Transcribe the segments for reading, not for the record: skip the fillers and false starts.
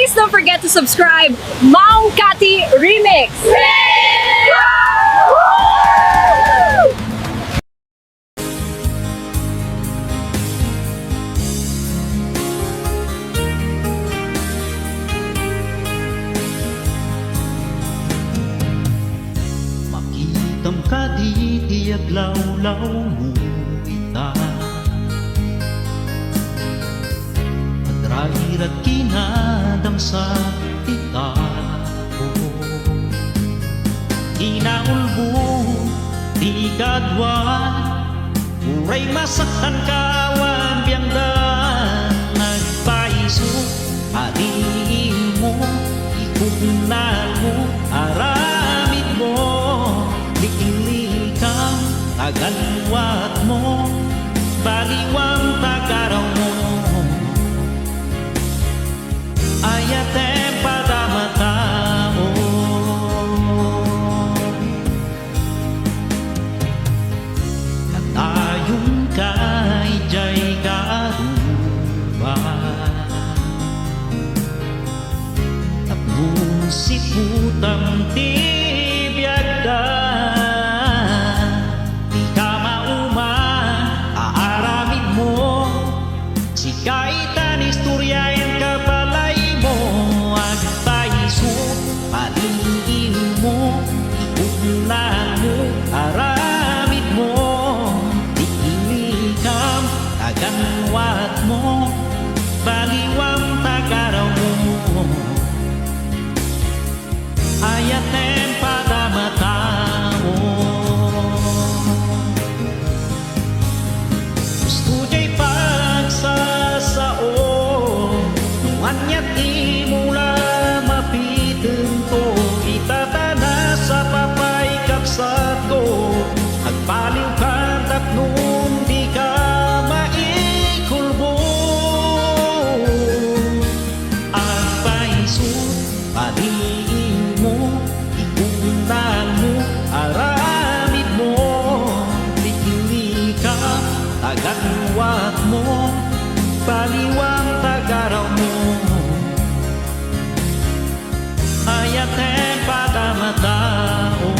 Please don't forget to subscribe Maong Kati Remix. Makitam ka di tiyaglaw-law mo ita Madrairat kinadam sa ita Inaulbo di kadwan Uray masaktan kawan biyangdan Nagpaiso adiin mo Ikunan mo aramid mo Likilikang tagalwat mo Baliwang tagaraw mo Ayatem padamatao Natayong kay jay karuba Tapno si putang tibiyagda Di ka mauma aaramid mo Si kaitan istoryain ka palay mo Agpaiso paliin mo Ikunan mo aramid mo Di inikam taganwat mo Baliwang tagaraw mo Ayatem padamatao Gusto jay pagsasao Nuanyat di mula mapiteng to Itatana sa papay kapsat ko Agpaliw ka tapnong di ka maikulbo Agpaiso paliin mo Ikunan mo aramid mo Likili ka taganwat mo Baliwang tagaraw mo Ayatem padamatao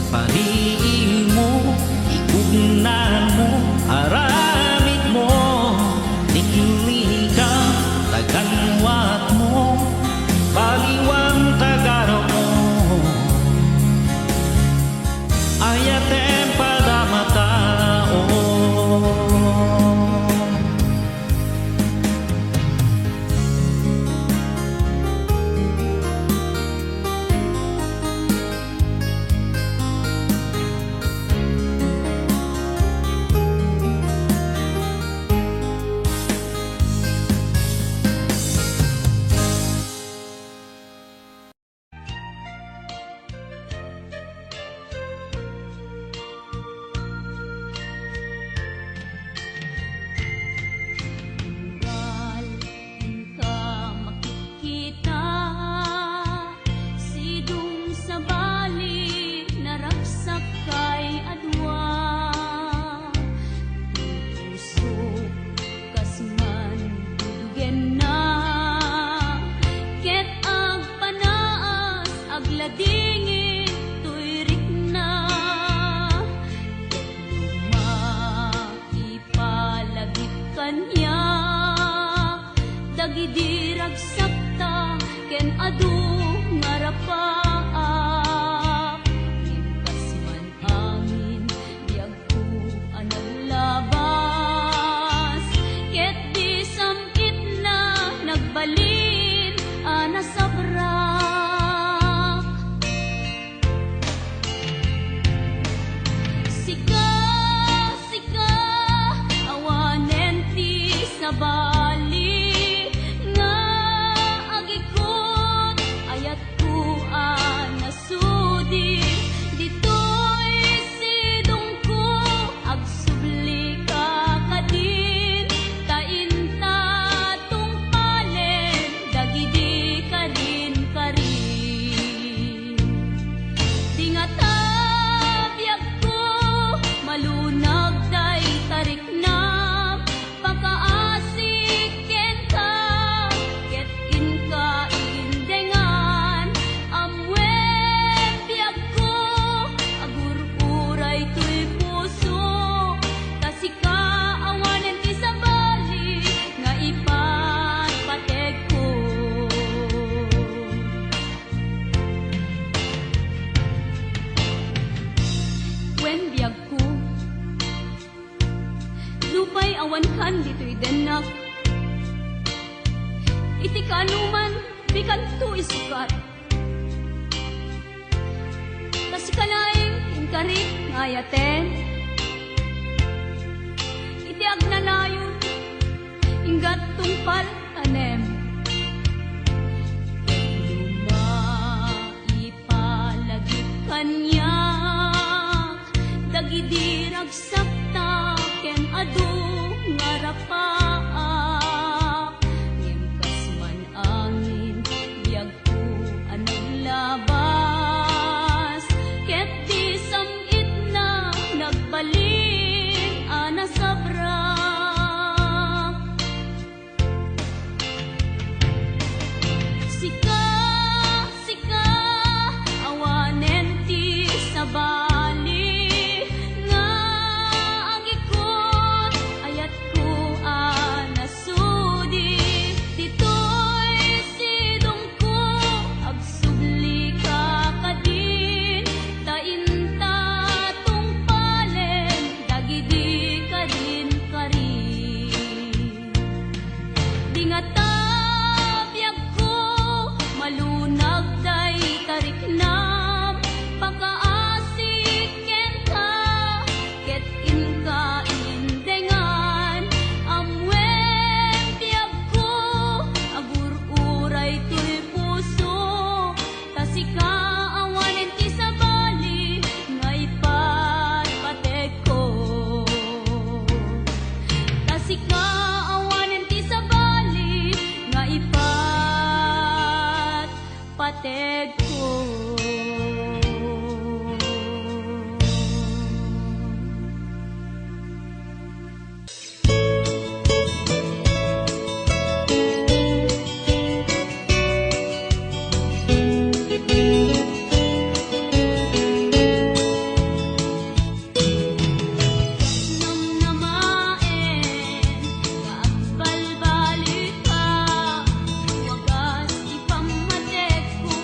Paliin mo, ikunan mo, aramid mo Likili ka, taganwat mo, baliwang tagaraw mo Ayatem padamatao ana sabrak. Sika, sika, awanen ti sa bali nga agikot ayat ko anasudi ditoy sidong ko agsubli ka kadin tainta tungpalen dagidi kadin karin tingata biag ko malunag day tarik na pagkaasik ken ka ket in ka indengan amwen biag ko agur-uray tuy puso kasika awanen ti sa bali nga ipatpateg ko. Wen biag ko lupay awan kan dito'y denak iti kanuman bikan tu isukat kasi kanaing inkarit ngayaten iti agnanayon inggat tungpal tanem ipalagit kanya dagidi ragsakta ken adu ngarapaak ngem kasman angin biag ko anong labas ket di samit na nagbalin ana sabrak. Sika, sika, awanen ti sa bali nga agikot ayat ko anasudi ditoy sidong ko agsubli ka kadin tainta tungpalen dagidi kadin karin dingata biag ko malunag day tarik nam pagkaasik ken ka ket in ka indengan amwen biag ko agur-uray tuy puso kasika awanen ti sa bali nga ipatpateg ko kasika awanen ti sa bali nga ipatpateg ko. Namnamaen kaagbalbali ka wagas ipamatek ko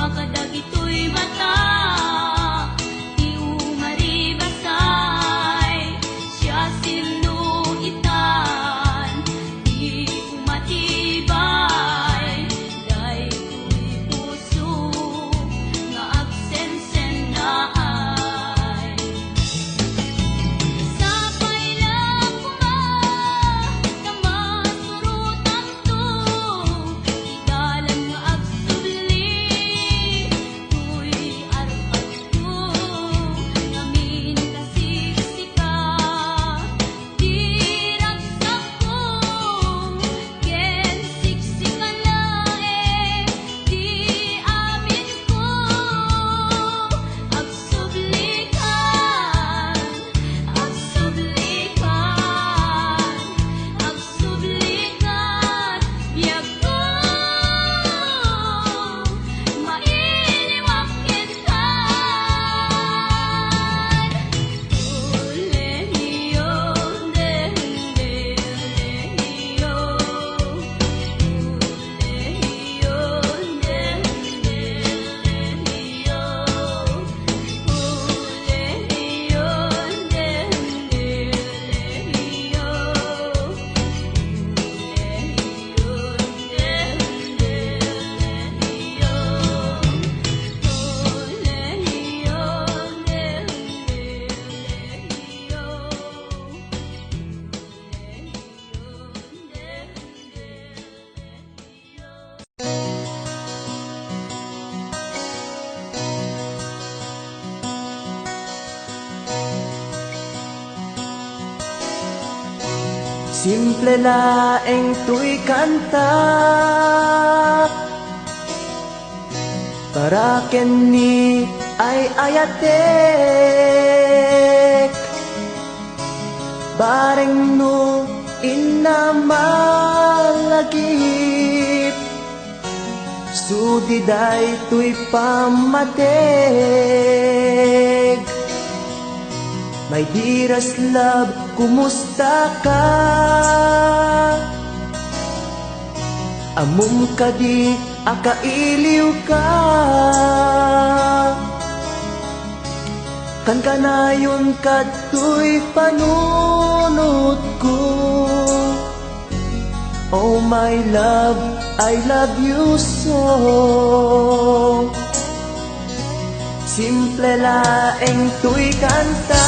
makadag ito'y mata. Di umaribasay, siya sinuitan. Di umatibay, dahil ko'y puso nga agsensen na ay. Sapay lang kuma, namasurutan to. Igalan nga agsubli, ko'y arapat ko. Ngamin kasiksika, di ragsak ko. Ken siksika na di amin ko. Agsublikan, agsublikan, agsublikan, biyag ko mailiwakin ka. Lehiyo, lehiyo, lehiyo, lehiyo, Simple laeng tuy kanta para kenni ay ayatek bareng no inamalagip sudiday tuy pamatek. My dearest love, kumusta ka? Amum ka di, akailiw ka. Kan kanayon kato'y panunot ko. Oh my love, I love you so. Simple laeng tuy kanta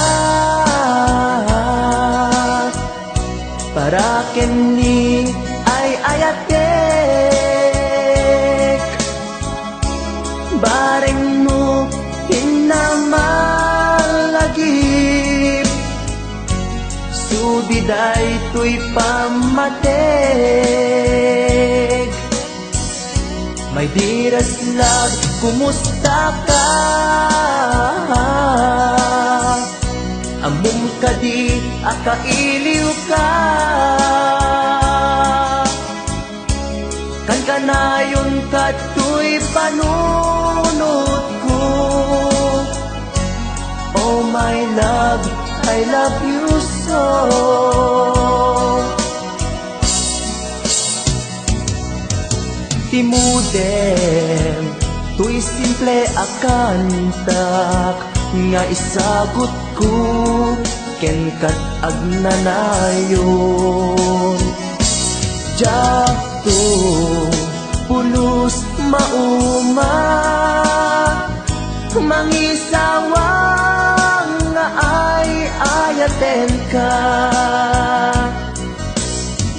para kenni ay ayatek bareng mo hinamalagip sudiday tuy pamatek. My dearest love, kumusta ka? Amum ka di, akailiw ka. Kan kanayon kato'y panunot ko. Oh my love, I love you so. Timudem, tuy simple akantak nga isagot ko ken kat agnanayon. Jakto pulos mauma mangisawang nga ay ayaten ka.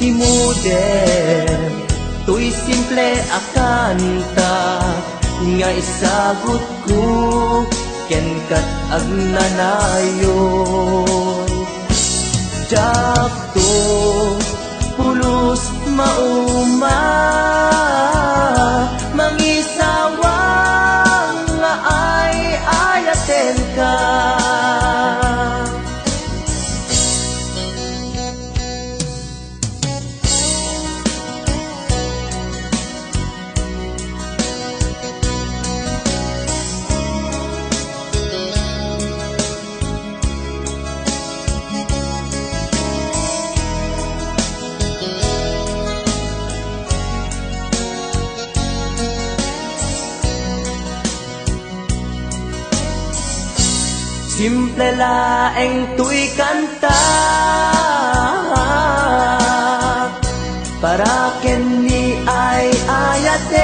Timudem, tuy simple akanta nga isagot ko ken kat agnanayon. Jakto pulos mauma mangisawang nga ay ayaten ka. Simple laeng tuy kanta para ken ni ay ayatek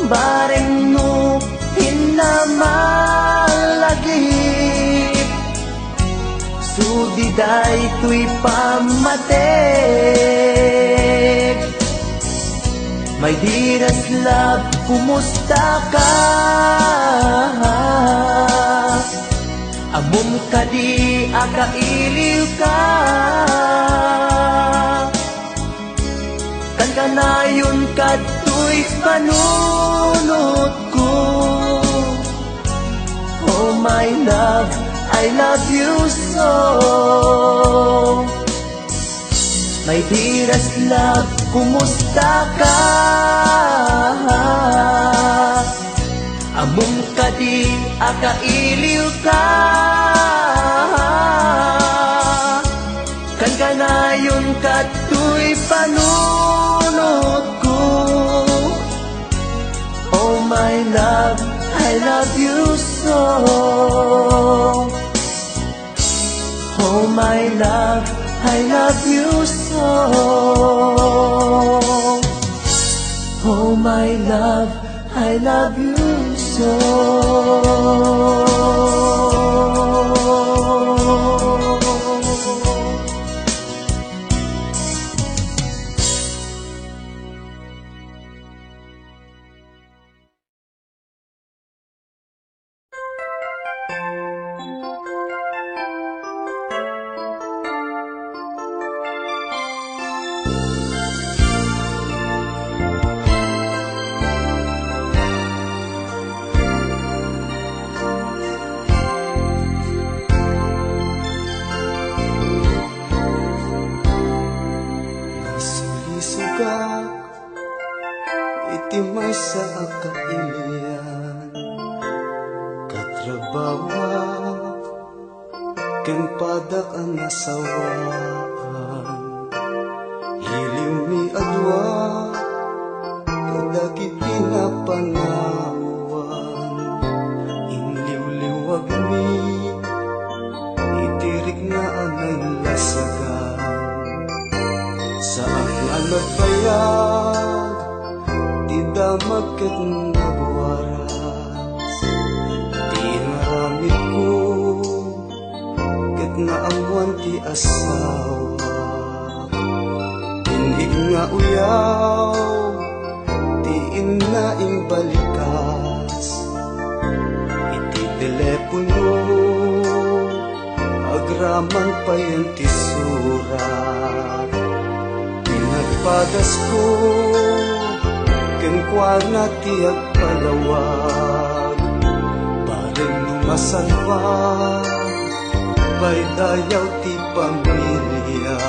bareng no hinamalagi sudiday tuy pamatek. My dearest love, kumusta ka? Amom ka di akailiw ka. Kan kanayon ka tuy panunod ko. Oh my love, I love you so. My dearest love, kumusta ka? Among ka di akailiw ka. Kan kanayon ka tuy panunod ko. Oh my love, I love you so. Oh my love, I love you so. Oh my love, I love you so. Nasulisugak iti may sa akailian katrabawa ken padak ang nasawaan iliw mi adwa kadagit pinapanawan inliw-liwag mi itirik na anay lasagan sa aklan nagbayag di damag ket nagwaras di naramit ko ket naamuan ti asawa tinig nga uyaw ti inaing balikas iti telepono agraman pa yan ti surat pinagpadas ko kenkwana ti agpalawag bareng numasalwa bay dayaw ti pamilya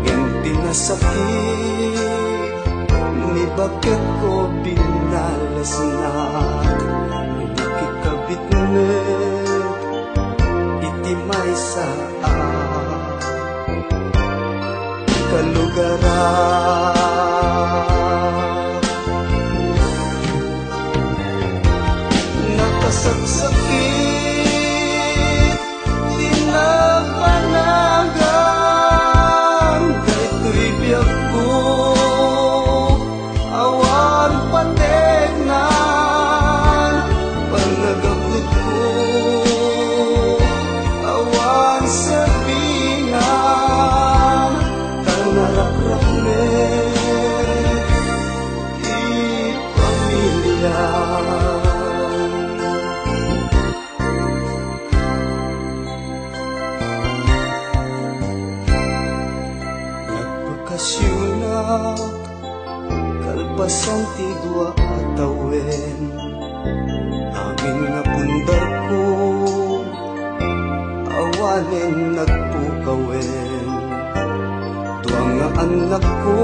ngenti nasakit ni bakit ko binalasnak bukit kabitnet iti may saan kalugaran nakasaksakit tinapanagan daytoy biyak ko awan pandegnan panagabot ko awan sabingan tanarakrapnet di pamilya. Nagpakasyunak kalpasan ti dua atawen amin nga pundar ko awanen nagpukawen dua nga anak ko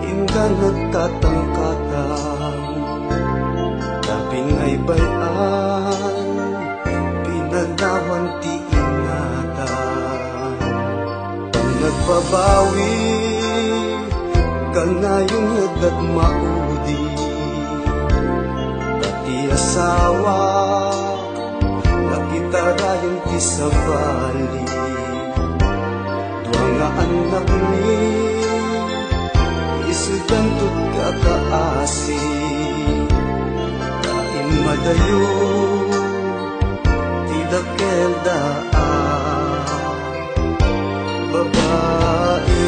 inga nagkatangkatang tabing ay bayan pinanawan ti ingatan pang nagbabawi kanayong nadat maudi asawa, nakita rayon ti sa bali. Dua nga anak ni, isudan tut kakaasi. Kain madayo, tidak keldaan, babae.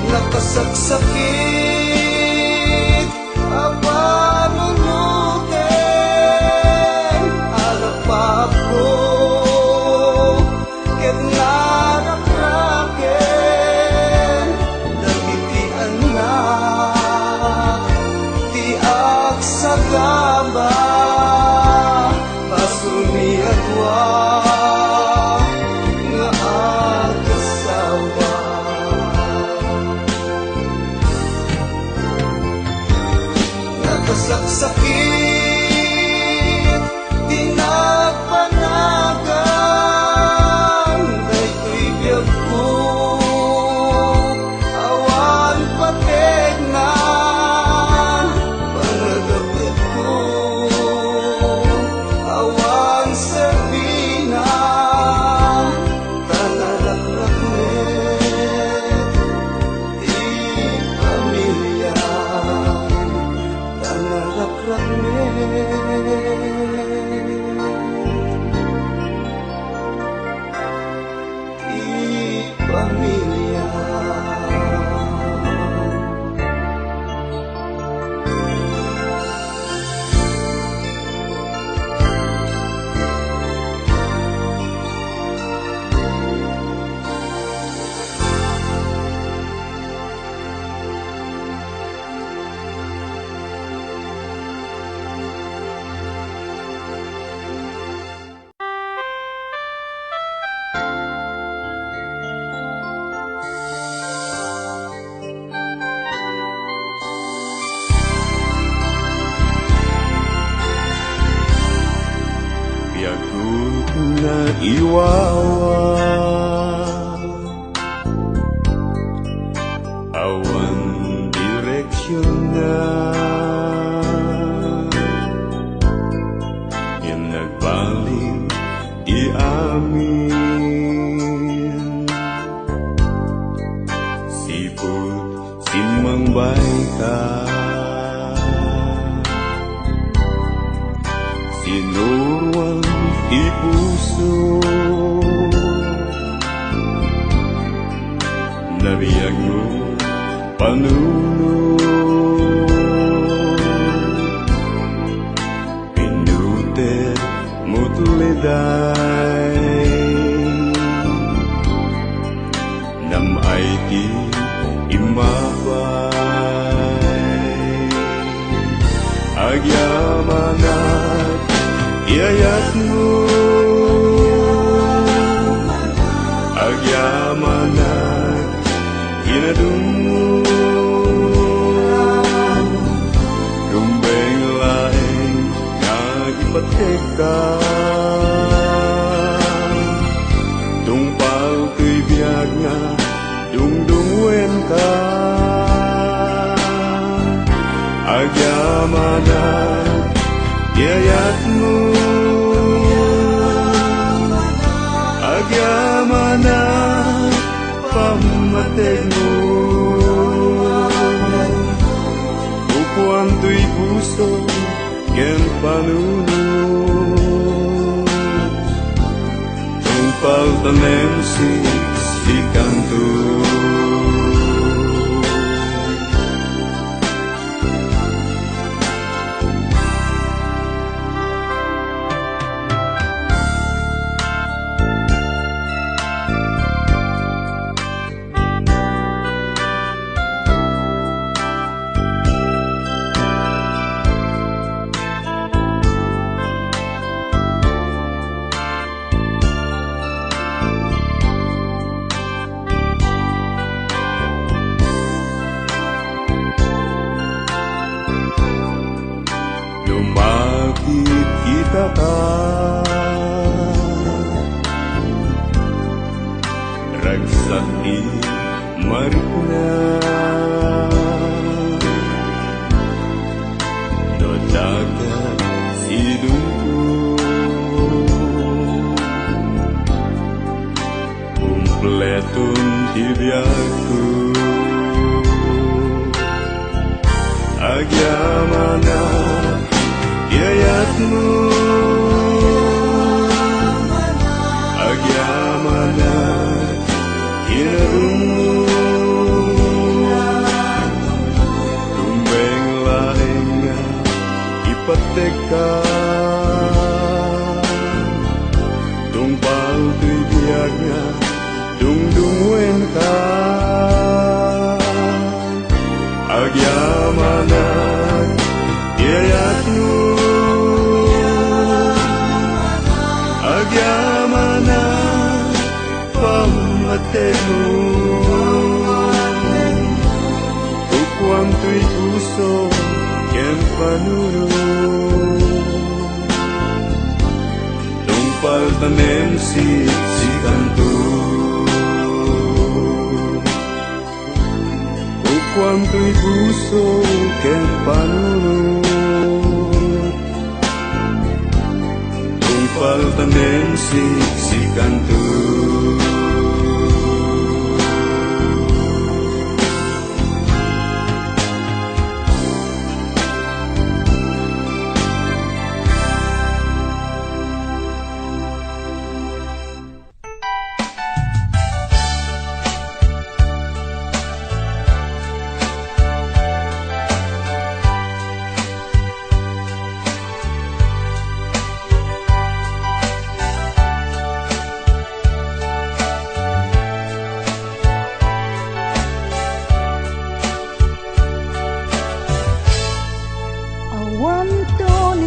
Nakasaksakit apa nunutin alapap ko ket narakraken dagiti anak ti agsagaba pasuni adwa nga agasawa. Nakasaksakit tinagpanagan daytoy biyag ko awan pategnan panagapit ko awan sabinan tanalakraknet di pamilya. Di pamilya. Biyagot na iwawa, awan direksyon na, yan nagbalik iamin. Sipot simang ka, sinurwang ipuso, nabiyag mo panuno, pinutet mo tuliday, namay ti imabay, agyamanat iayat mo, agyamanat inadum mo, rumbeng laeng nagipatek ka, tungpal tuy biyag nga dungdungwen ka, agyamanat iayat mo, agyamanat pamateg mo, upuan tuy puso ken panuno, tungpal tanem si kanto. Lumakit kita ka, ragsak di marikna, kumpletong tibiyag ko. Agyaman na iyayat mo, agyaman na hinarong mo, tumbeng lahing nga ipatek ka, tungpal to'y biyag nga dungdungwen ka. Agyamanag iyayat mo, agyamanag pamatek mo, ukwam to'y puso ken panunod, tungpal tanem si kanto. Kuanto'y puso ken panunod, tungpal tanem si kanto.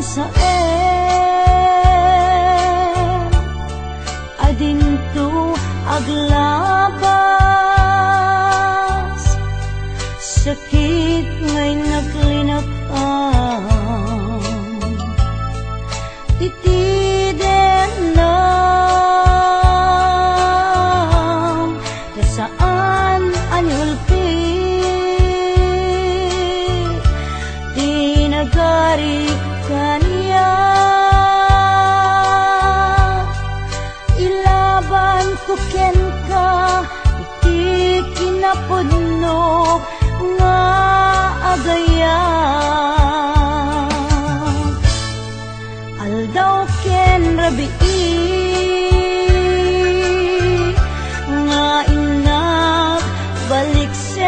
Sa adinto aglabas, sakit ngay naglinakan, titiden lang nasaan anyulpi, di nagari kaniya, ilaban ko ken ka, iti kinapudno nga agaya. Aldaw ken rabii nga inak baliksen,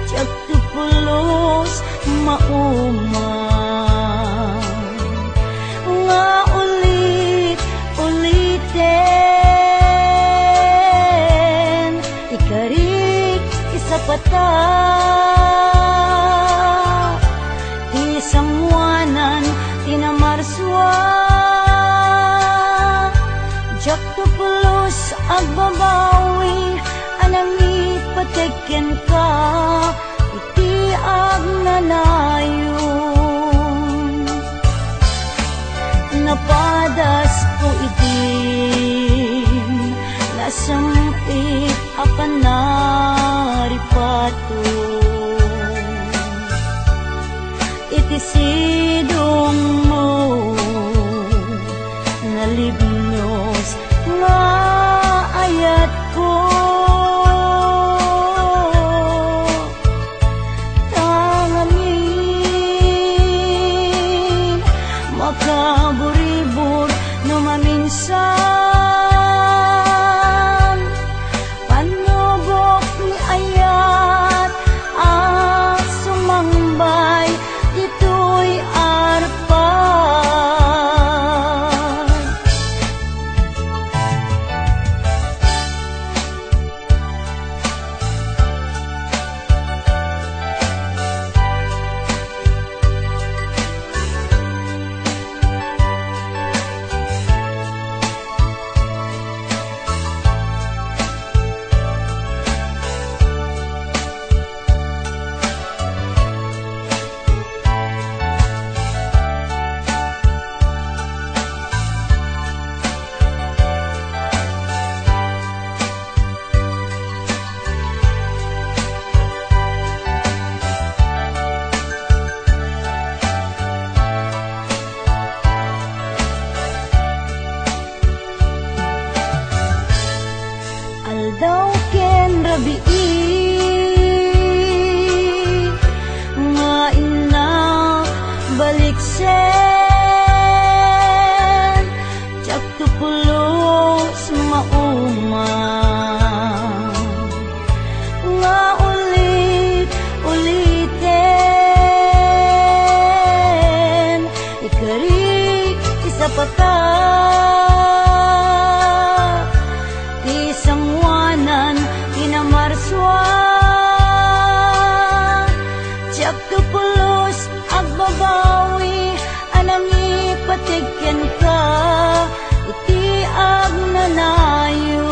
tiyak tupulos mauman nga ulit-uliten, ikarik isapata, isangwanan tinamarswa, jak tupulos agbabawi, anangit pateken ka, iti agnanayon. Napadas ko itin, nasampit akan naripato, iti sidong mo nalibnos nga ayat ko. Tangamin makaburibur no maminsan, panubok ni ayat ang sumambay, ito'y arpan. gabi nga ina baliksen jak tupulos mauma nga ulit-ulitin ikarik isa pata ti sangwanan kinamarswa jak tupulos agbabawi anang ipatigyan ka iti agnanayon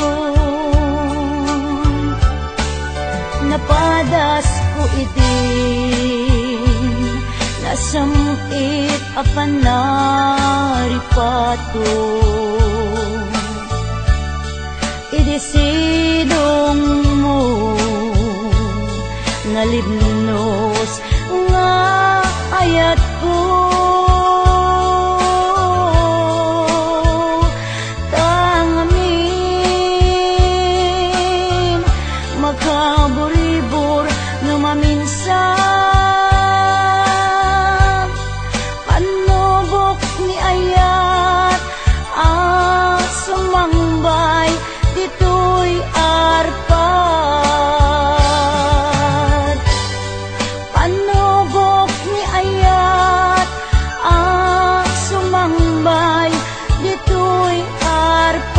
napadas ko itin nasamit apan naripato idesidong mo nalibnos nga ayat ko tangamin makaburibor nga maminsan panubok ni ayat sumangbay dito'y arpat panubok ni ayat sumangbay dito'y arpat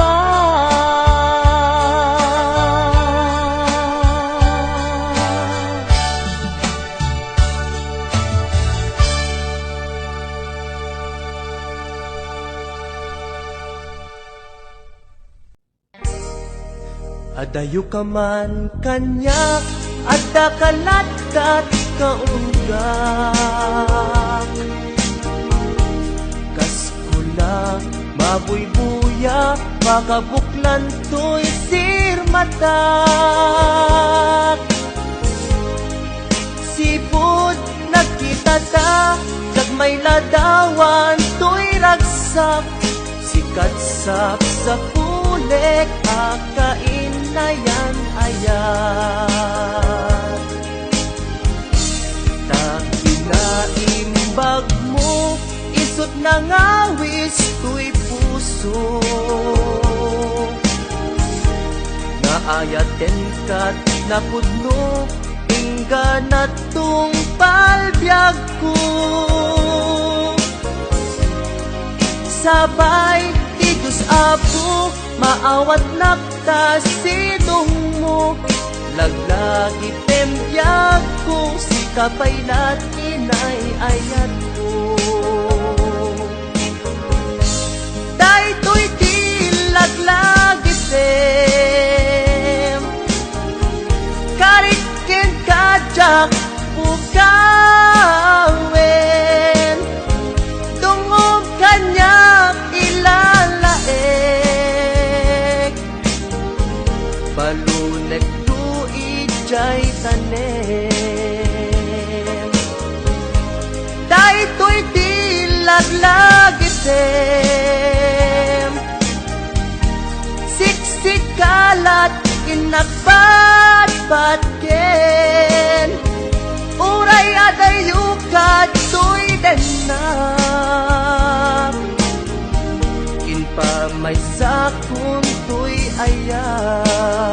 Adayo ka man kanya, adda kalatkat kaunggak. Kaskula, mabuybuya, makabuklan to'y sirmatak. Sipod, nagkita ta, may ladawan to'y ragsak. Sikatsak sa pulek, akainayan ayat. Takinaimbag mo, isot na ngawis to'y puso. Naayaten kat napudno, ingga na tong palbyag ko. Sabay, ti Diyos Apo, maawat nakta sidong mo. Laglagi tembyak ko, si kapaylat inay ayat ko. Daytoy ti laglagi tem, karikin kajak bukawen. Tungob kanya ilalaek, balunek tu ijay tanem. Daytoy ti laglagi tem, siksikalat inagbatbatken. Uray adayo ka to'y denak, kinpamay sakon to'y ayat.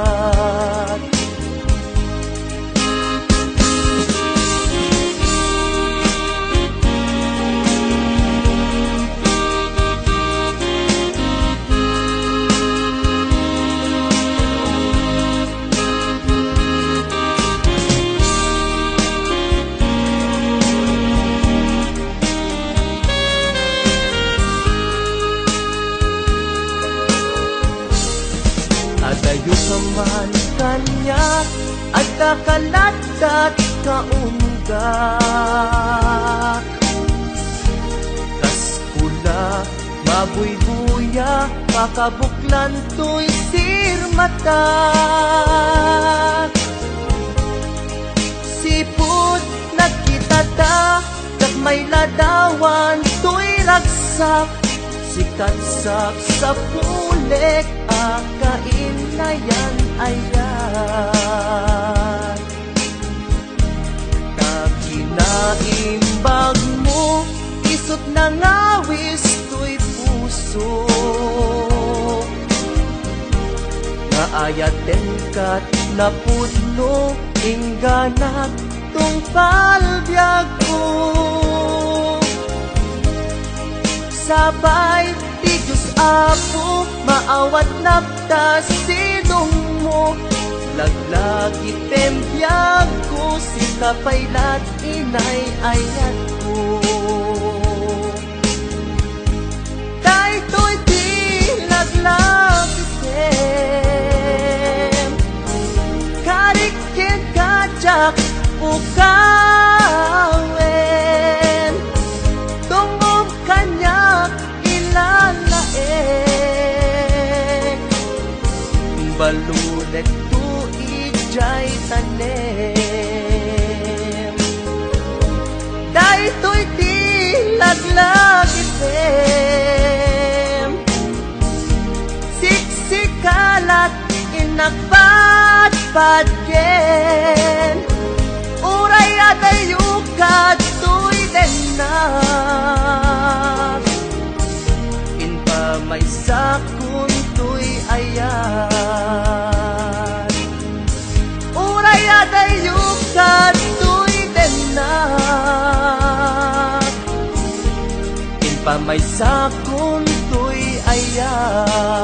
Adayo ka man kanya, at kakalatat kaunggak. Kaskula, mabuybuya, makabuklan to'y sirmatak. Sipod, nagkita ta, may ladawan to'y ragsak. Sikatsak sa pulek, kainayan ayan. Kakinaimbag mo, isot na ngawis to'y puso. Nga ayaten kat napudno, ingganat tungpal biyag ko. Sabay ti Diyos Apo, maawat naptas sidong mo. Laglagi tembiyag ko, si kapaylat inay ayat ko. Dahito'y di laglagi tem, karikin kajak ukawen. Tungom kanyak ilalaek, balunek tuig jay tanem. Dahito'y di laglagi tem, siksikalat inagpatpatken. Uray at ayukat to'y denak, inpa may sakun to'y ayan. Uray at ayukat to'y denak, inpa may sakun to'y ayan.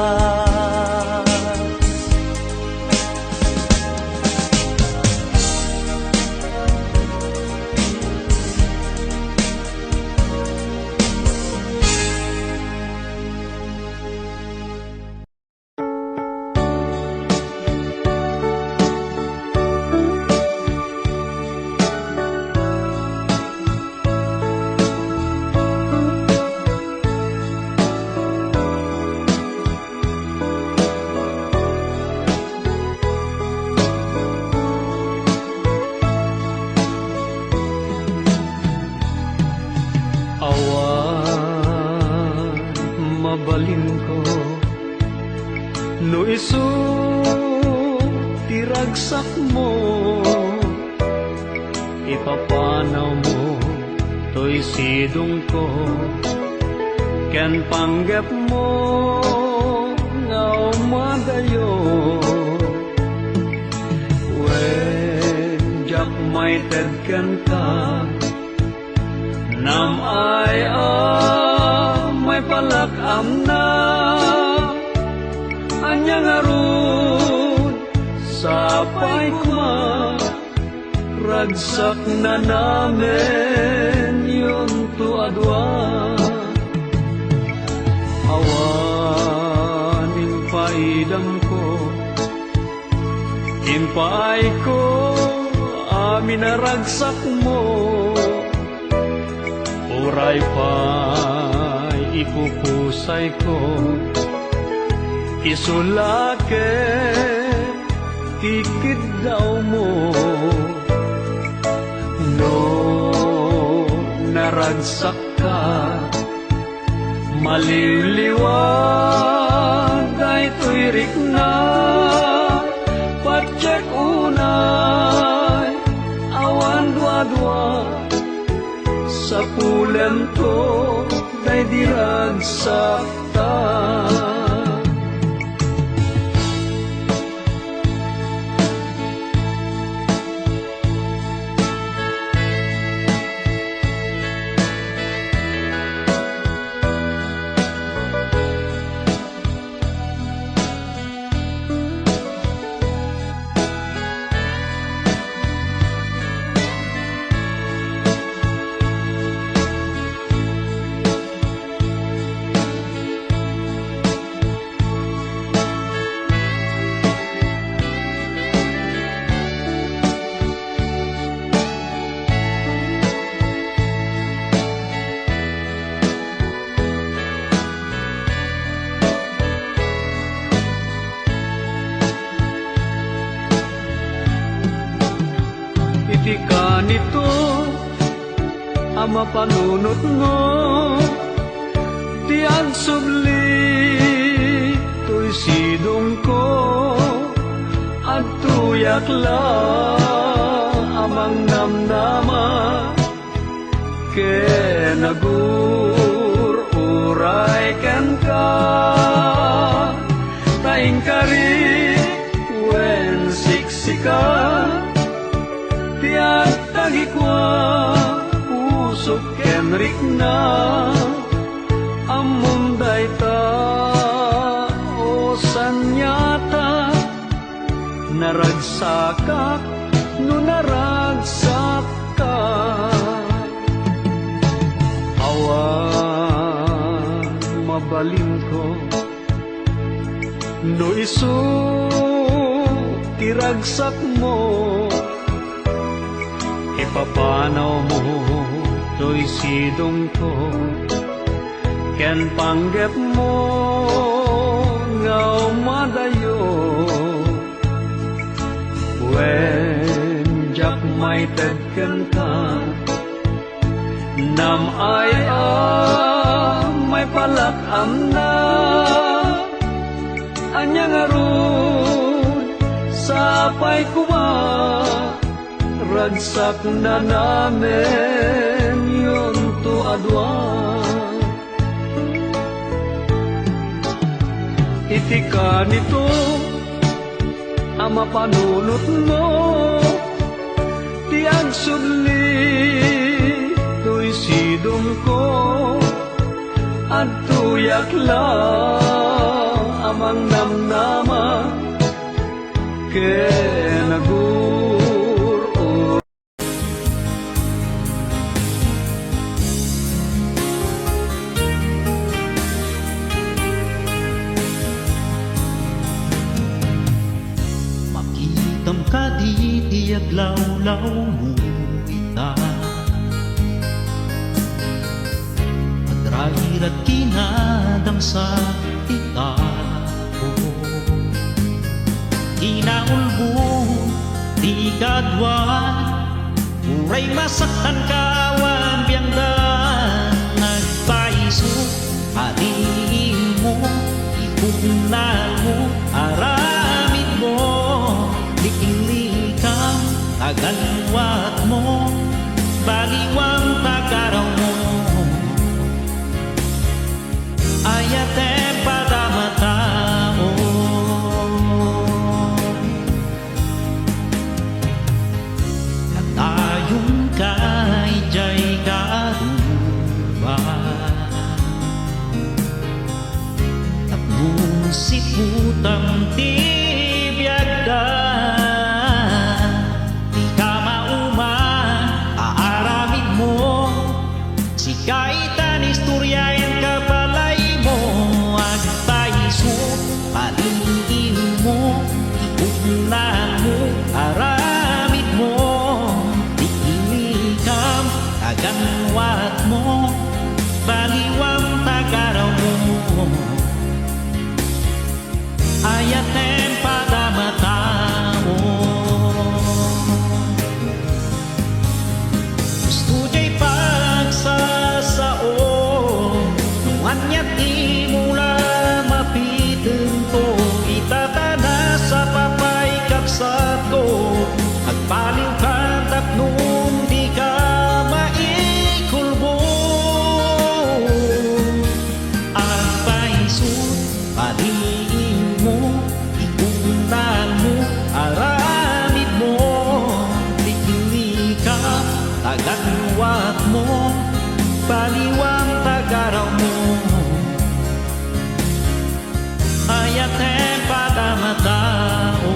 Mabalin ko no isu tiragsak mo, ipapanaw mo to'y sidong ko, ken panggap mo nga umadayo. When jak may tedken ka nam ay may palakam na anyang arun sapay kuma, ragsak na namin yun tuadwa. Awanin paidam ko, impaay ko amin na ragsak mo. Uray pa'y ipupusay ko, isulake tikid daw mo. No naragsak ka, maliliwag ay tuirik na, patsek unay awan dua-dua. Sa pulen to, day diragsak ta. Iti ka nito ama panunot mo, ti agsubli to'y sido yakla amang namnama ken nagururay ken ka taing kari wen siksika tiyak tagikwa usok ken rikna amunday ta o sanyata naragsakak no naragsak ka awan mabalin ko no isu tiragsak mo ipapanaw mo to'y sidong ko ken panggep mo ngaw madayo wen jak may tedken ka nam ay may palakam na anyang arun sapay kuwa ragsak na namin yun to adwa itika nito ama panunot mo tiang sudli tuy sidong ko at tuyak lang amang namnama ken nagur Makitam ka di tiyak lawlaw mo ita Madrairat kinadam sa ita Inaulbong di kadwa Uray masaktan kawan biyangdan Nagpaiso aliin mo Ipunan mo aramid mo Likilikam agalwat mo Baliwang tagaraw mo Ayate pada matao Katayong kay jay karuba Tapno si putang tibiyag ka Di ka mauma aaramid mo Si kaitan istoryayan ka palay mo Agpaiso paliin mo Ikunan mo aramid mo Di ilikam kaganwat mo Baliwang tagaraw mo Ayatem pada matao Gusto ja'y pagsasao Nuanyat di mula mapiteng to Itatana sa papay kapsat ko Agpaliw ka tapnong di ka maikulbo Agpaisot paliin mo Ikunan mo aramid mo Tikili ka taganwat mo Baliwang tagaraw mo Ayatem pada matao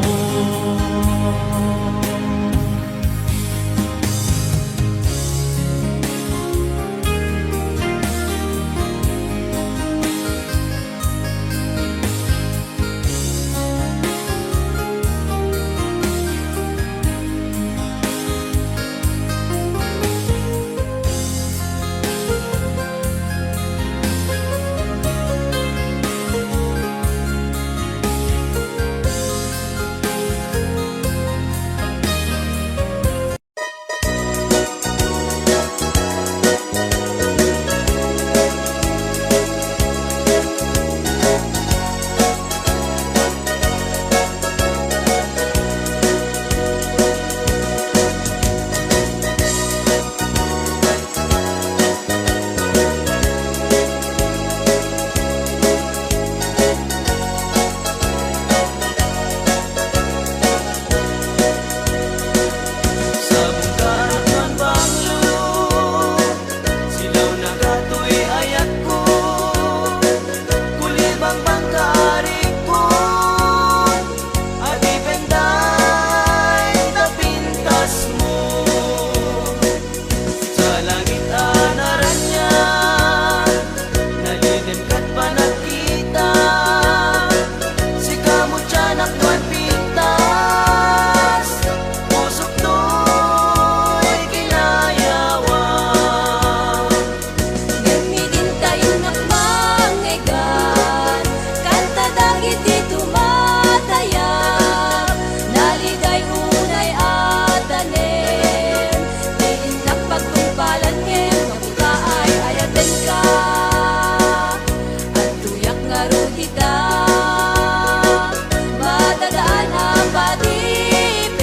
Matadaan ang patipin,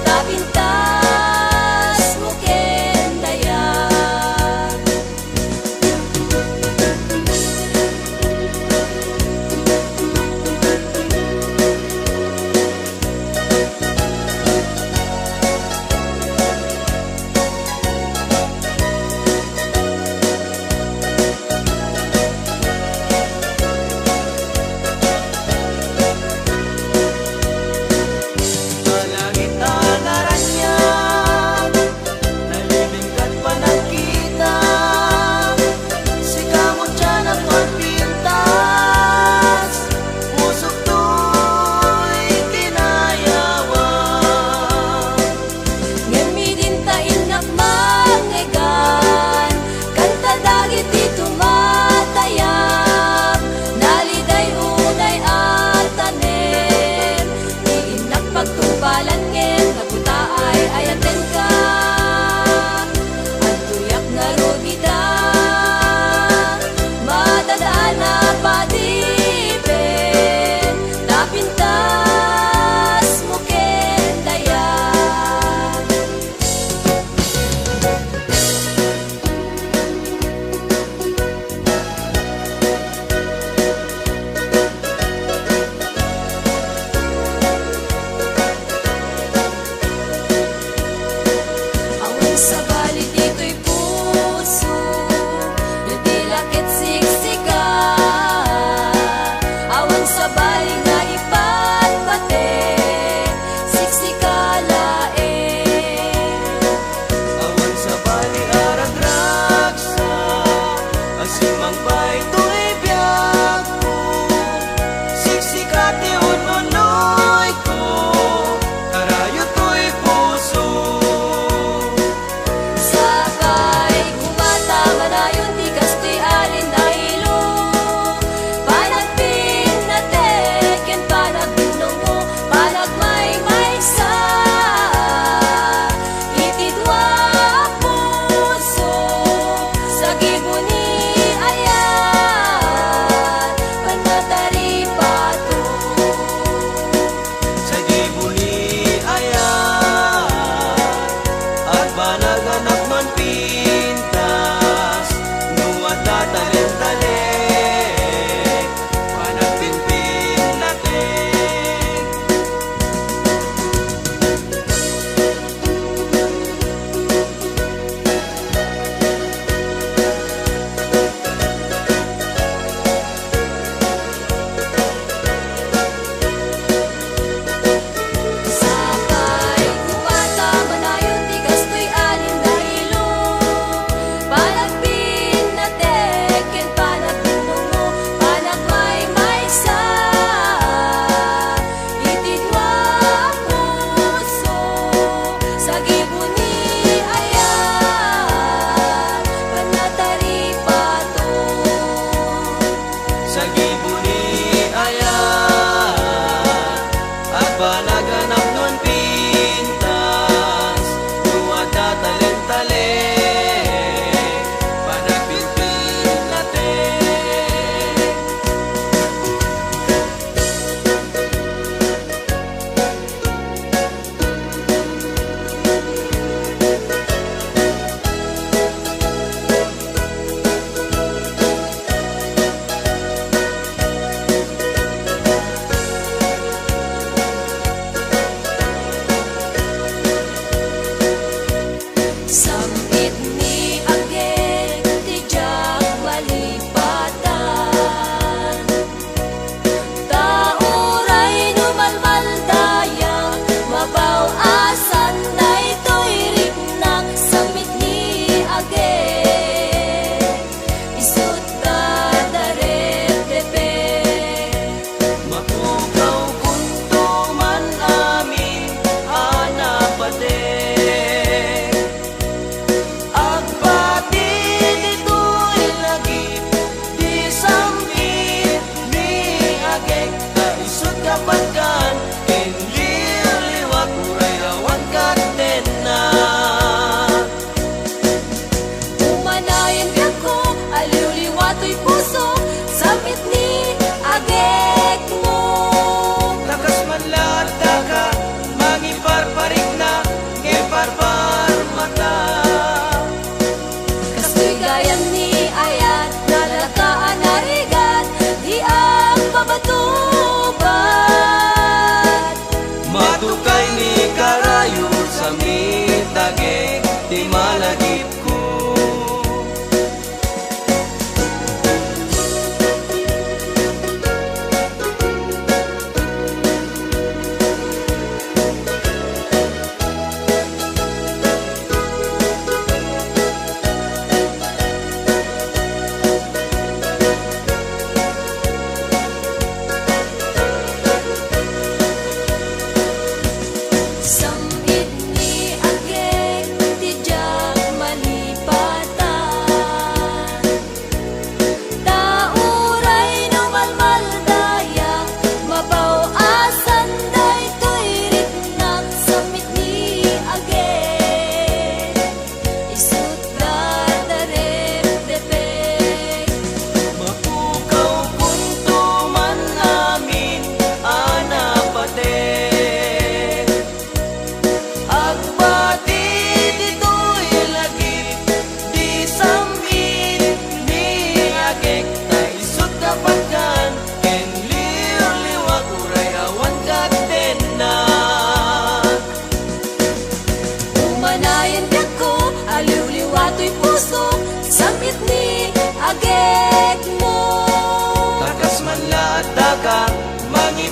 kapintas mo kendaya.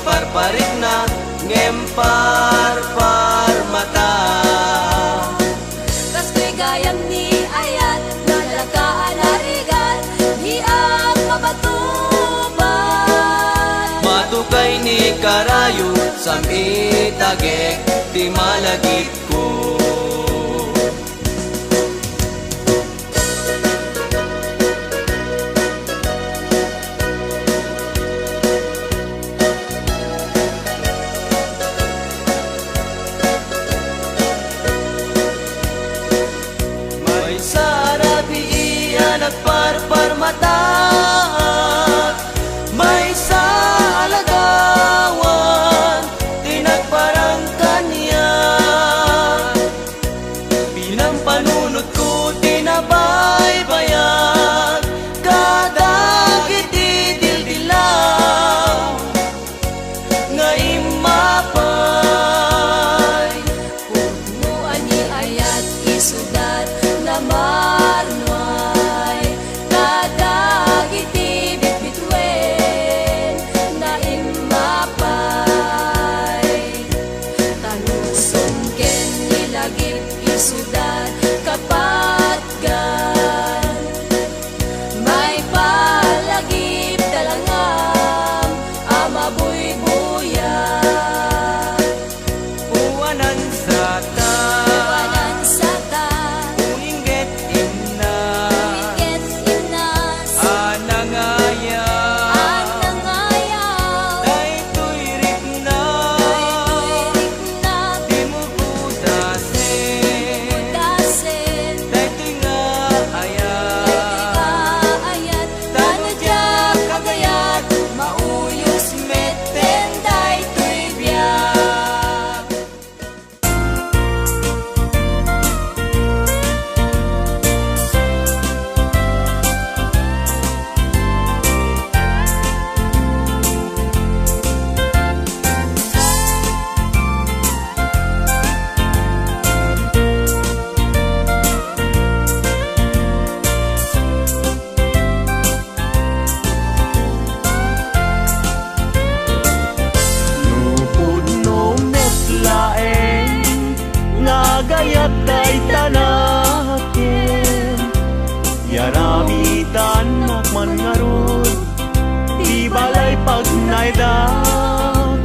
parparik na ngem parpar mata. Kas ko'y gayam ni ayat, nalakaan harigan, di ang mabatuban. Matukay ni karayo, samitagek, di malagip ko. May sarabi iyan at parpar mata, may sa alagawan, tinagparang kanya. Bilang panunod ko, tinabaybayan, kadagit didildilaw, ngayon mapay. Punuan ni ayat isudat na marnoy, kadagiti bitbitwen na imapay. Tanusong ken nilagip isudat kapatgan, may palagip talangam amabuybuya. Uwanan sa ta, Wanan sata, uinggit imna, inget inas, anangaya, anangayaw, daytoy rit na, tuwirik na, di mo budasin, dasen, daytoy nga ayat, ayat, tanadyak kagayat, mauyos meten, daytoy biyak. Nupod no metlaeng nga gayat day tanaken, yaramitan nakman ngaron, di balay pag naidak.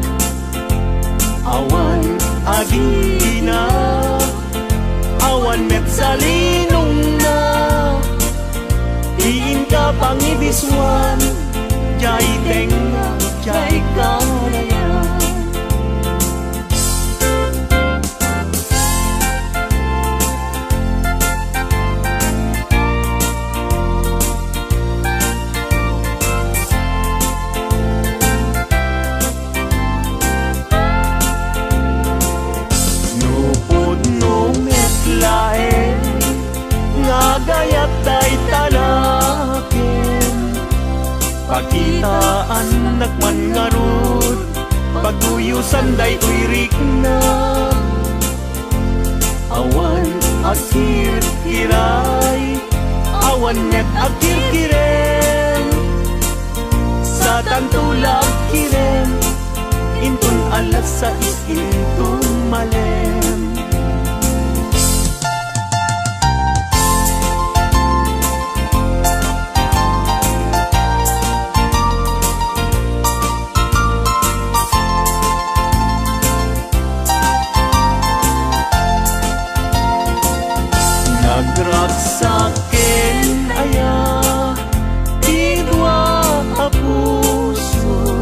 Awan agina, awan met salinong na, diin ka pangibiswan, jay tenga, jay karayan. Nupod no metlaeng nga gayat day tanaken, pakitaan nakman ngarud, paguyusan day uirik na. Awan akir kiray, awan net akir kiren, sa tantulag kiren, intun alas sa intun malem. Nagragsaken aya, tidwa a puso,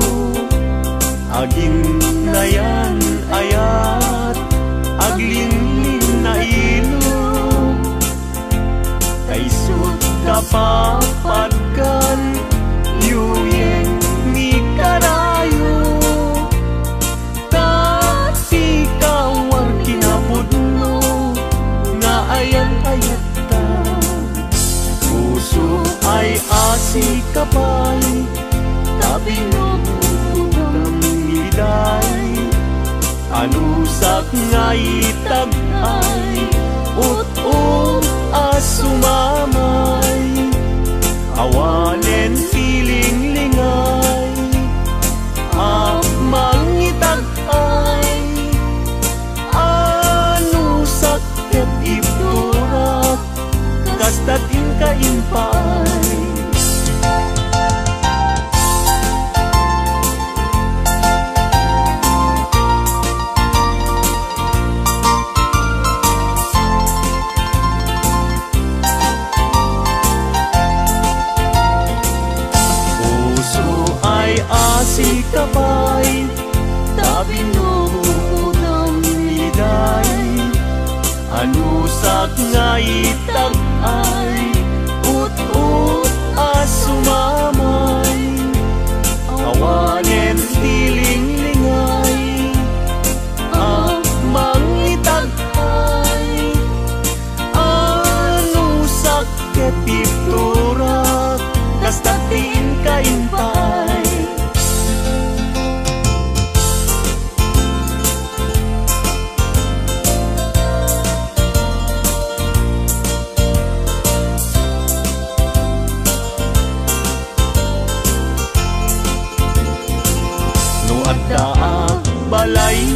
agin na yan ayat, aglinlin na ilog, kaisod kapapagkan, yuyeng ni karayo, tati kawar kinapudno, nga ayat-ayat ta. Puso ay asi kapay, tabi no putang iday, anusak nga itagay, ut-ut asumamay, awanen piling lingay, kapay tabi no ng liday anusak nga itag ay ut-ut asumamay awanen tiling-lingay ang mangitag ay anusak ketipturak kastatin kaimpay daag balay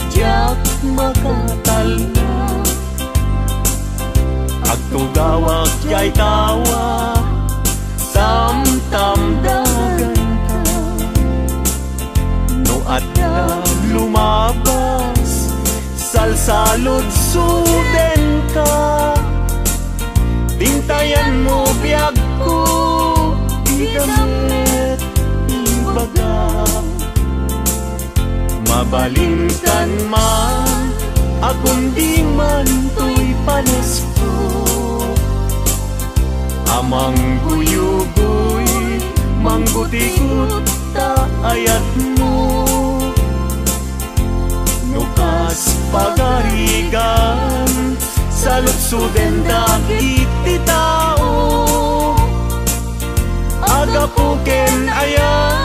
jak makatalna agtugawag jay tawa tamtamdagan ka no adda lumabas salsalod suden ka tintayan mo biyag ko idamit ibaga mabalingkan man akong di man to'y panesko amang guyugoy manggutikot ta ayat mo nukas pagarigan sa lutsuden dagit ti tao agapuken ayat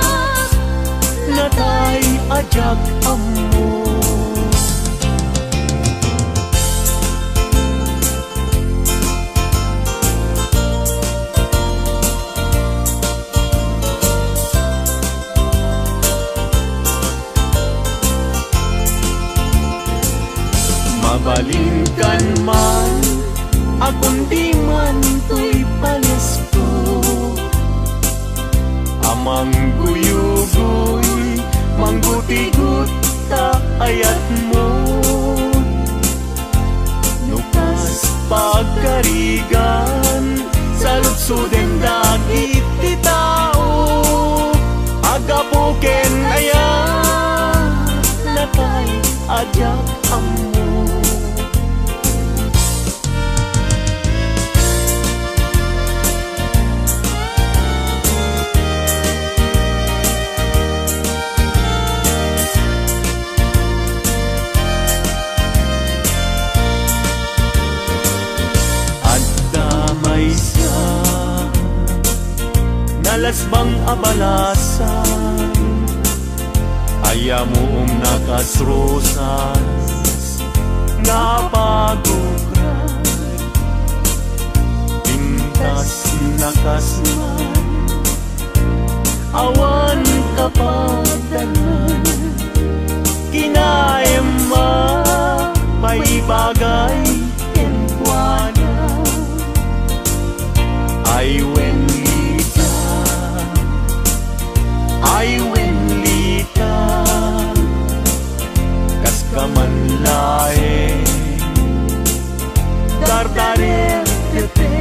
natay ajak amo mabalingkan man akong di man to'y palesko amang guyugoy mangguti-gut ta ayat mo nukas pagkarigan sa lutsuden dagit ti tao agapuken ayat natay ajak amo nalasbang abalasan ayamong nakasrosas napagukran pintas nakasman awan kapagdanan kinaema may bagay kenkwana ay when ay wenlita kas kamanlae dardarer tepe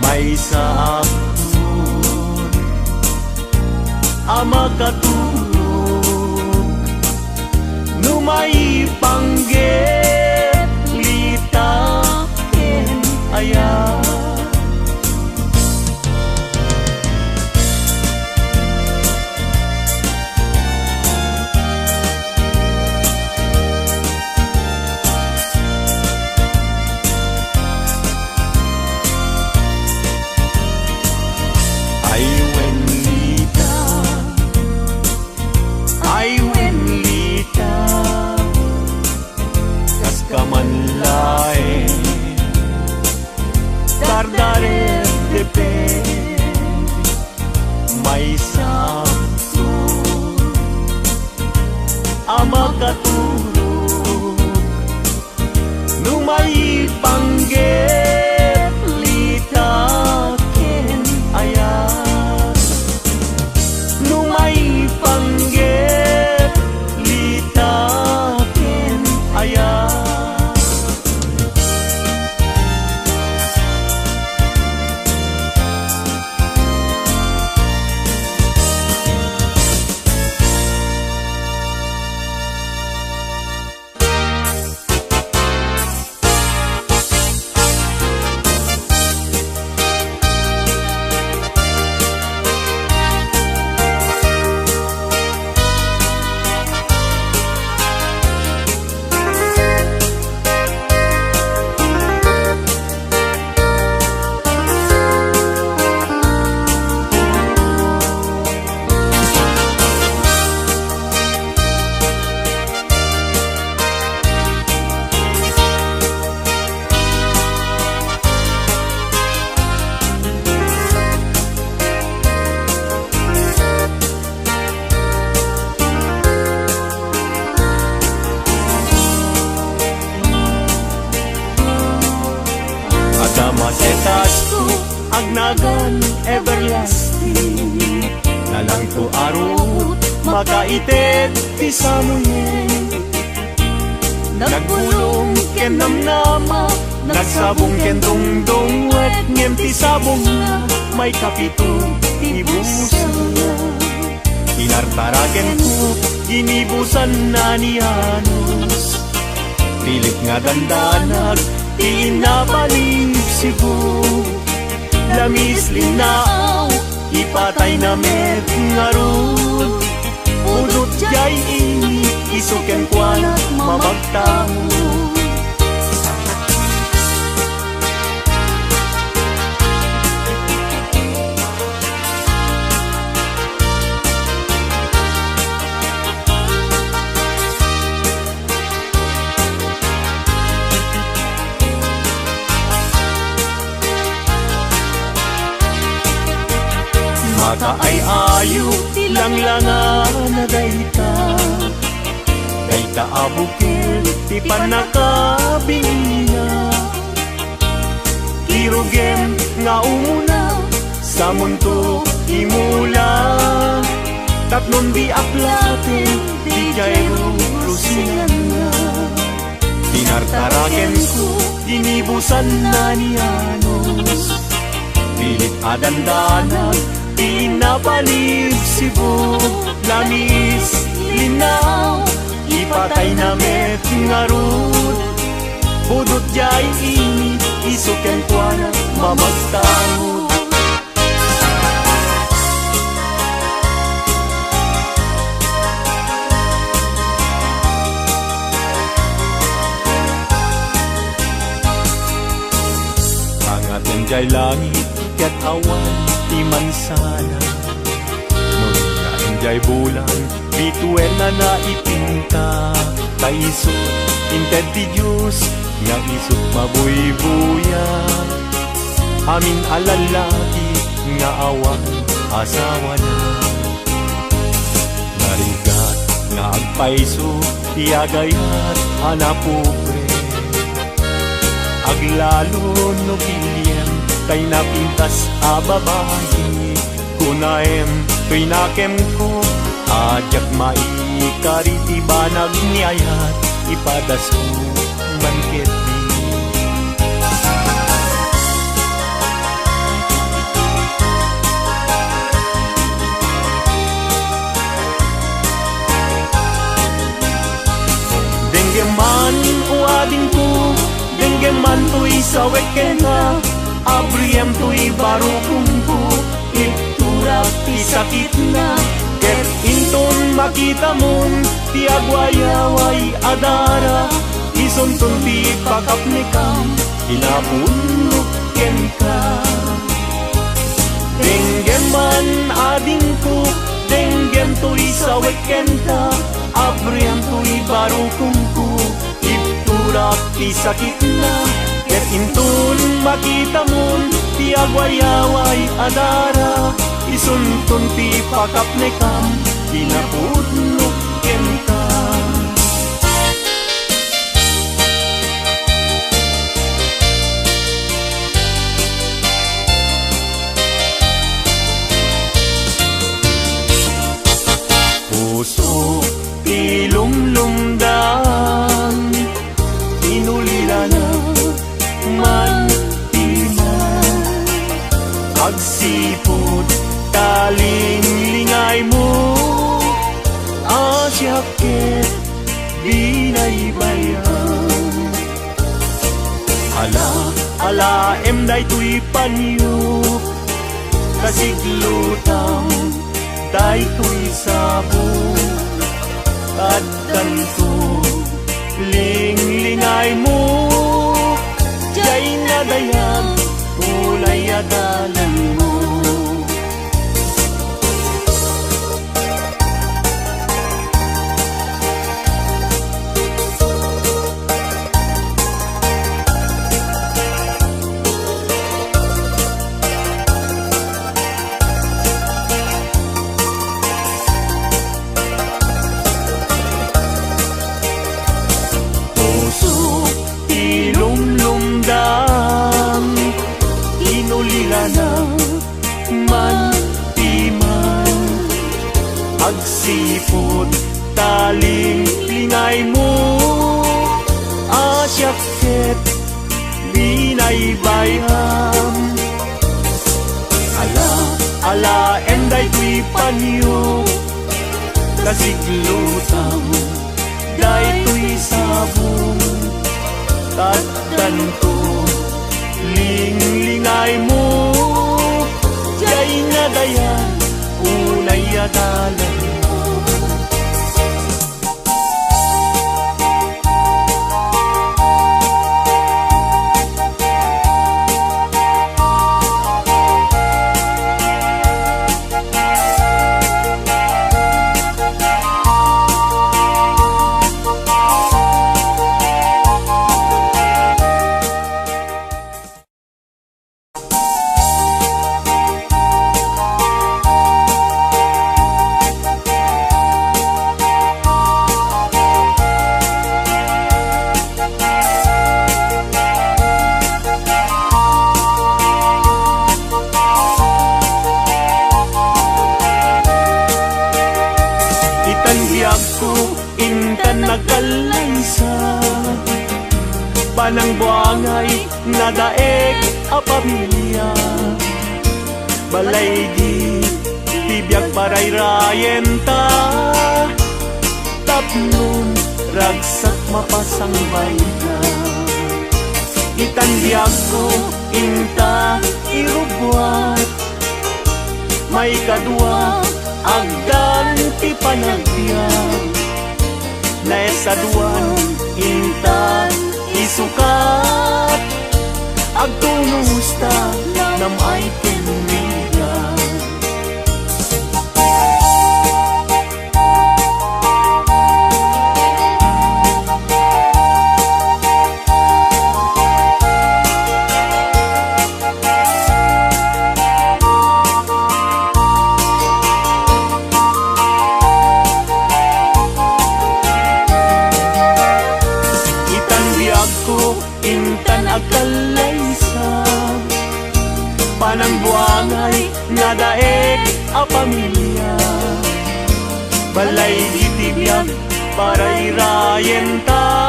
may saakun ama katulog numay pangget litaken ayat dardarer tepe may samsun ama katulog numay pangget litaken ayat numay pangget litaken ayat everlasting. Nalang to arot, makaitet ti samoyen. Nagpulong ken namnama, nagsabong ken dongdong, wet ngem ti sabong na, may kapito ti busa. Tinartaraken ko, ginibusan na ni Anos. Pilit nga dandanag, tinabalik sibo. Lamis linaaw, ipatay na met ngarod. Udot jay ini, isuken kwanat mamagtao. Maka ay ayo, langlangan na dayta. Dayta abukil, ti panakabingina. Kirugem nga umuna, sa mundo imula. Tapnon di aplaten, di jairo rusingan na. Tinartaraken ko, ginibusan na ni Anos. Pilit adandanag, pinapalib sibo. Lamis, linaw, ipatay na met ngarud. Budot jay ini, isuken kwana mamagtawod. Angaten jay langit, ket awan, ti mansana. Nun nga enjay bulan, bituen na naipinta. Taisot, inted ti Diyos, nga isot mabuy-buya. Amin alalaki, nga awan, asawa na. Narigat, nga agpaiso, ti agayat, anapupre. Aglalo no kiliem, kay napintas a babae. Kunaem, pinakem ko, ajak maikariti banag niyayat, ipadaso banket di. Denggeman uading ko, denggeman to'y sawek na. Abriyem to'y barukungko, iturak ti sakit na. Ket inton makita mon, ti agwayaway adara. Isunton ti pakapnikam, inapunok ken ka. Denggeman ading ko, denggem to'y sawek kenta. Abriyem to'y barukungko, iturak ti sakit na. Ket inton makita mon, ti agwayaway adara. Isunton ti pakapnekam, kinapudnok kenta. Puso ti lumlumdan, inulila na man timan. Agsipod talinglingay mo, asyaket binaybayan. Ala emday tuy panyo, kasiglutang day tuy sabo. At ganto linglingay mo, jay nadayag ulay adalan mo. Ilumlumdam, inulila na agsipod taling lingay mo, asyaket binaybayam. Ala enday tuy panyo, kasiglutaw day tuy sabong, tatan ko lingay mo, jay nga dayan unay adalan. Intan nagkalaysa, panang buangay nga daeg a pamilya, balay di tibiyag parayrayen ta, tapnon ragsak mapasangbay ka. Itan biyag ko inta irubwat, may kadwa agdan ti panagbiag, naisaduan intan isukat, agtumusta nam ay tinrigan. Intan agkalaysa, panang buangay nga daeg a pamilya, balay ditibiyag parayrayen ta,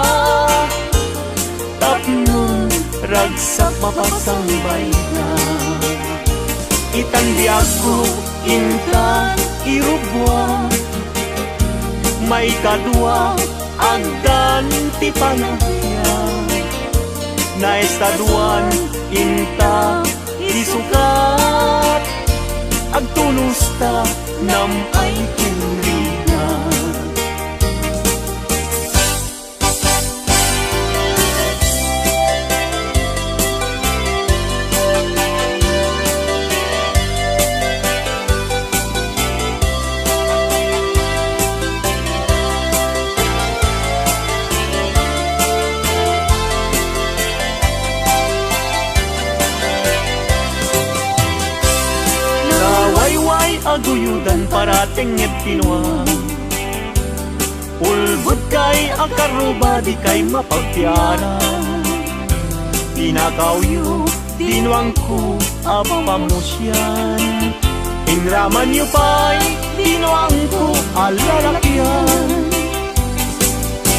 tapnon ragsak mapasangbay ka. Itan biyag ko intan irubwa, may kadwa agdan ti panagbiag, naistaduan inta isukat, agtulusta nam ay tinrigan. Aguyudan parating et tinuang, ulbud kay akaruba di kay mapagtiaran, tinakawyo tinuang ko apamusyan, inraman yu pa'y tinuang ko alalakyan,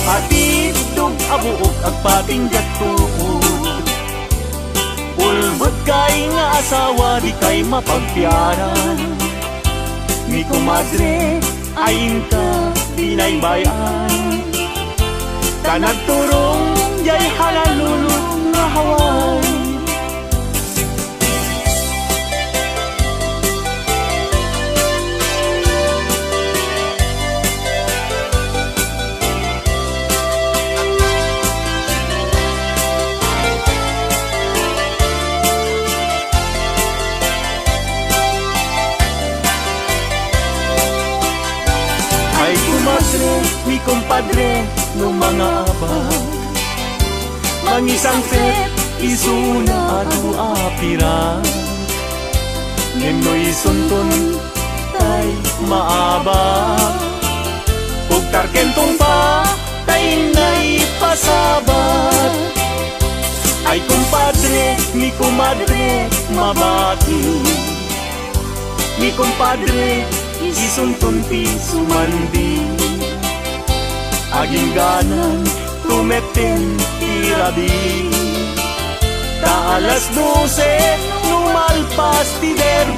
atidog abuok agpatinggat tuod, ulbud kay nga asawa di kay mapagtiaran, mi kumadre ayin ka binaybayan, kanagturong jay halalulog nga haway. Mi kumpadre no mga abag, mangisang fet isuna adu apira, nemnoy suntun tay maabag, ug tarkentong pa tay nay pasabat, ay kumpadre mi kumadre mabati, mi kumpadre isuntun ti sumandi aging ganan tumeten ti rabi ta alas 12 numalpas ti dero